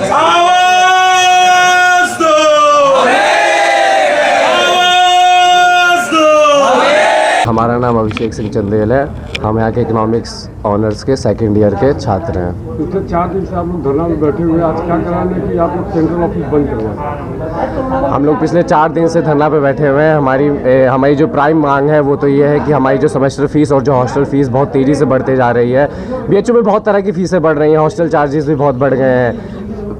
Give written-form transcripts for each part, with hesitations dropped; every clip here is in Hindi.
आवाज दो, आवाज दो। हमारा नाम अभिषेक सिंह चंदेल है। हम यहाँ के इकोनॉमिक्स ऑनर्स के सेकंड ईयर के छात्र हैं। पिछले 4 दिन से आप लोग धरना में बैठे हुए, आज क्या कराने कि आप लोग सेंट्रल ऑफिस बंद करवाएं? हम लोग पिछले 4 दिन से धरना पे बैठे हुए हैं। हमारी जो प्राइम मांग है वो तो ये है कि हमारी जो सेमेस्टर फीस और जो हॉस्टल फीस बहुत तेज़ी से बढ़ते जा रही है। बीएचयू में बहुत तरह की फ़ीसें बढ़ रही हैं, हॉस्टल चार्जेस भी बहुत बढ़ गए हैं,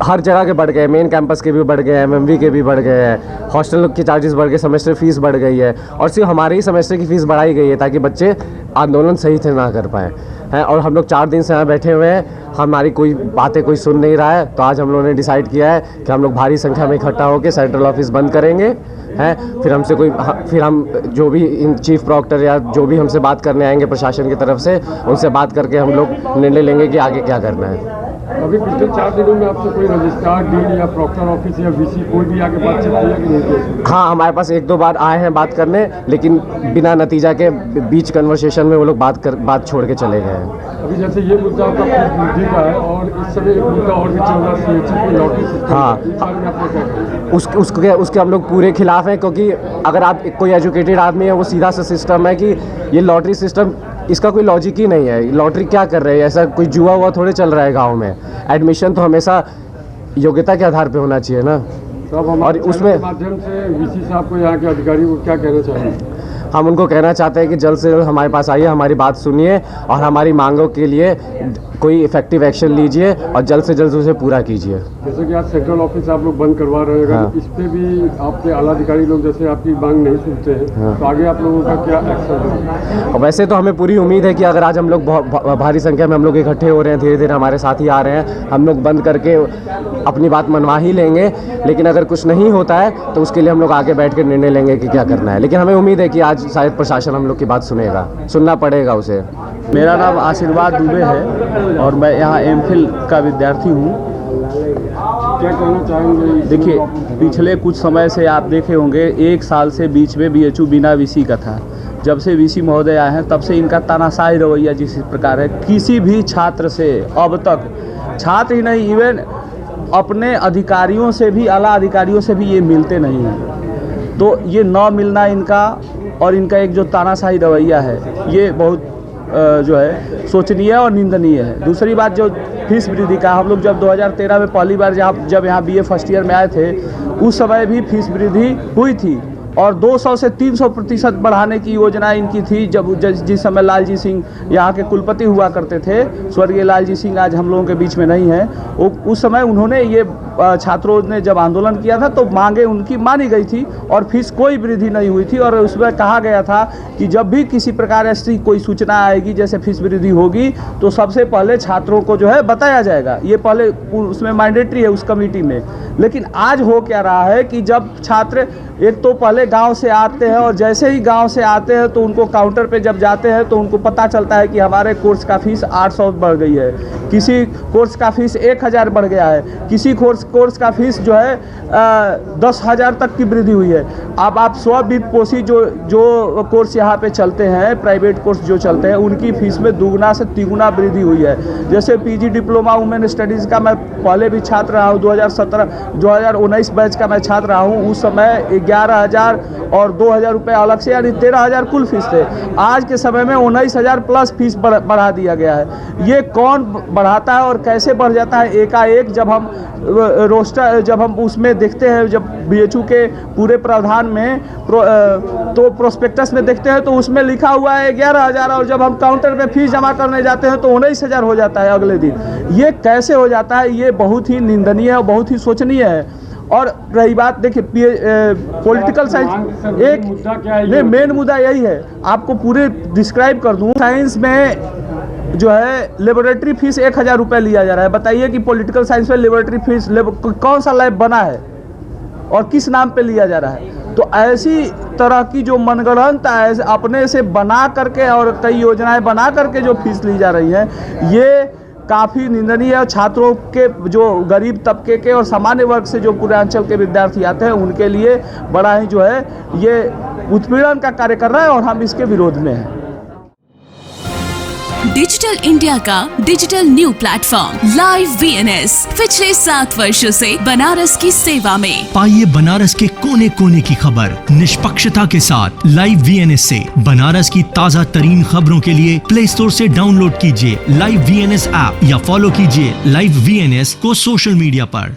हर जगह के बढ़ गए, मेन कैंपस के भी बढ़ गए हैं, एमएमवी के भी बढ़ गए हैं, हॉस्टल के चार्जेस बढ़ गए, सेमेस्टर फीस बढ़ गई है और सिर्फ हमारे ही सेमेस्टर की फ़ीस बढ़ाई गई है ताकि बच्चे आंदोलन सही से ना कर पाएँ हैं। और हम लोग 4 दिन से यहाँ बैठे हुए हैं, हमारी कोई बातें कोई सुन नहीं रहा है। तो आज हम लोगों ने डिसाइड किया है कि हम लोग भारी संख्या में इकट्ठा होकर सेंट्रल ऑफिस बंद करेंगे हैं। फिर हम जो भी इन चीफ प्रॉक्टर या जो भी हमसे बात करने आएंगे प्रशासन की तरफ से, उनसे बात करके हम लोग निर्णय लेंगे कि आगे क्या करना है। अभी पिछले 4 दिनों में आपसे कोई रजिस्ट्रार, डीन या प्रॉक्टर ऑफिस या वीसी कोई भी आके बातचीत किया कि नहीं? हाँ, हमारे पास 1-2 बार आए हैं बात करने, लेकिन बिना नतीजा के बीच कन्वर्सेशन में वो लोग बात छोड़ के चले गए हैं। अभी जैसे ये मुद्दा आपका फीस वृद्धि का है और इस समय एक मुद्दा और भी चल रहा है, सीएचसी की लॉटरी सिस्टम। हाँ, उसके हम लोग पूरे खिलाफ हैं, क्योंकि अगर आप कोई एजुकेटेड आदमी है वो सीधा सा सिस्टम है कि ये लॉटरी सिस्टम, इसका कोई लॉजिक ही नहीं है। लॉटरी क्या कर रहे हैं? ऐसा कोई जुआ हुआ थोड़े चल रहा है गांव में। एडमिशन तो हमेशा योग्यता के आधार पे होना चाहिए ना। तो अब और उसमें माध्यम से वीसी साहब को, यहाँ के अधिकारी को क्या कहना चाहिए? हम उनको कहना चाहते हैं कि जल्द से जल्द हमारे पास आइए, हमारी बात सुनिए और हमारी मांगों के लिए कोई इफेक्टिव एक्शन लीजिए और जल्द से जल्द उसे पूरा कीजिए। जैसे कि आज सेंट्रल ऑफिस आप लोग बंद करवा रहे हैं, हाँ। इस पे भी आपके आला अधिकारी लोग जैसे आपकी मांग नहीं सुनते हैं, हाँ। तो आगे आप लोगों का क्या एक्शन है? और वैसे तो हमें पूरी उम्मीद है कि अगर आज हम लोग भारी संख्या में हम लोग इकट्ठे हो रहे हैं, धीरे धीरे हमारे साथ ही आ रहे हैं, हम लोग बंद करके अपनी बात मनवा ही लेंगे। लेकिन अगर कुछ नहीं होता है तो उसके लिए हम लोग आगे बैठ कर निर्णय लेंगे कि क्या करना है। लेकिन हमें उम्मीद है कि आज शायद प्रशासन हम लोग की बात सुनना पड़ेगा उसे। मेरा नाम आशीर्वाद दुबे है और मैं यहाँ एमफिल का विद्यार्थी हूँ। क्या कहना चाहेंगे? देखिए, पिछले कुछ समय से आप देखे होंगे 1 साल से बीच में बीएचयू बिना वीसी का था। जब से वीसी महोदय आए हैं तब से इनका तानाशाही रवैया जिस प्रकार है, किसी भी छात्र से अब तक, छात्र ही नहीं इवन अपने अधिकारियों से भी, आला अधिकारियों से भी ये मिलते नहीं हैं। तो ये न मिलना इनका और इनका एक जो तानाशाही रवैया है, ये बहुत जो है सोचनीय और निंदनीय है। दूसरी बात, जो फीस वृद्धि का, हम लोग जब 2013 में पहली बार जब यहाँ बीए फर्स्ट ईयर में आए थे, उस समय भी फीस वृद्धि हुई थी और 200 से 300% बढ़ाने की योजना इनकी थी। जिस समय लालजी सिंह यहाँ के कुलपति हुआ करते थे, स्वर्गीय लालजी सिंह आज हम लोगों के बीच में नहीं है, उस समय उन्होंने ये छात्रों ने जब आंदोलन किया था तो मांगे उनकी मानी गई थी और फीस कोई वृद्धि नहीं हुई थी। और उसमें कहा गया था कि जब भी किसी प्रकार ऐसी कोई सूचना आएगी जैसे फीस वृद्धि होगी तो सबसे पहले छात्रों को जो है बताया जाएगा। ये पहले उसमें मैंडेटरी है उस कमेटी में। लेकिन आज हो क्या रहा है कि जब छात्र एक तो पहले गांव से आते हैं और जैसे ही गांव से आते हैं तो उनको काउंटर पे जब जाते हैं तो उनको पता चलता है कि हमारे कोर्स का फीस 800 बढ़ गई है, किसी कोर्स का फीस 1000 बढ़ गया है, किसी कोर्स का फीस जो है 10,000 तक की वृद्धि हुई है। अब आप स्ववित्तपोषी जो कोर्स यहाँ पे चलते हैं, प्राइवेट कोर्स जो चलते हैं, उनकी फीस में दुगुना से तिगुना वृद्धि हुई है। जैसे पीजी डिप्लोमा वुमेन स्टडीज़ का मैं पहले भी छात्र रहा हूँ, 2019 बैच का मैं छात्र रहा हूँ। उस समय 11,000 और 2,000 रुपये अलग से, यानी 13,000 कुल फीस थे। आज के समय में 19,000 प्लस फीस बढ़ा दिया गया है। ये कौन बढ़ाता है और कैसे बढ़ जाता है एकाएक? जब हम रोस्टर, जब हम उसमें देखते हैं, जब बीएचयू के पूरे प्रावधान में तो प्रोस्पेक्टस में देखते हैं तो उसमें लिखा हुआ है 11,000 और जब हम काउंटर पे फीस जमा करने जाते हैं तो 19,000 हो जाता है अगले दिन। ये कैसे हो जाता है? ये बहुत ही निंदनीय और बहुत ही शोचनीय है। और रही बात, देखिए पॉलिटिकल साइंस, एक मेन मुद्दा यही है, आपको पूरे डिस्क्राइब कर दूं। साइंस में जो है लेबोरेटरी फीस 1,000 रुपये लिया जा रहा है। बताइए कि पॉलिटिकल साइंस में लेबोरेटरी फीस कौन सा लैब बना है और किस नाम पे लिया जा रहा है? तो ऐसी तरह की जो मनगढ़ंत अपने से बना करके और कई योजनाएं बना करके जो फीस ली जा रही है, ये काफ़ी निंदनीय है। छात्रों के, जो गरीब तबके के और सामान्य वर्ग से जो पूर्वांचल के विद्यार्थी आते हैं, उनके लिए बड़ा ही जो है ये उत्पीड़न का कार्य कर रहा है और हम इसके विरोध में हैं। डिजिटल इंडिया का digital new platform live VNS पिछले 7 वर्षों से बनारस की सेवा में। पाइए बनारस के कोने कोने की खबर निष्पक्षता के साथ लाइव VNS से। बनारस की ताज़ा तरीन खबरों के लिए प्ले स्टोर से डाउनलोड कीजिए लाइव VNS ऐप या फॉलो कीजिए लाइव VNS को सोशल मीडिया पर।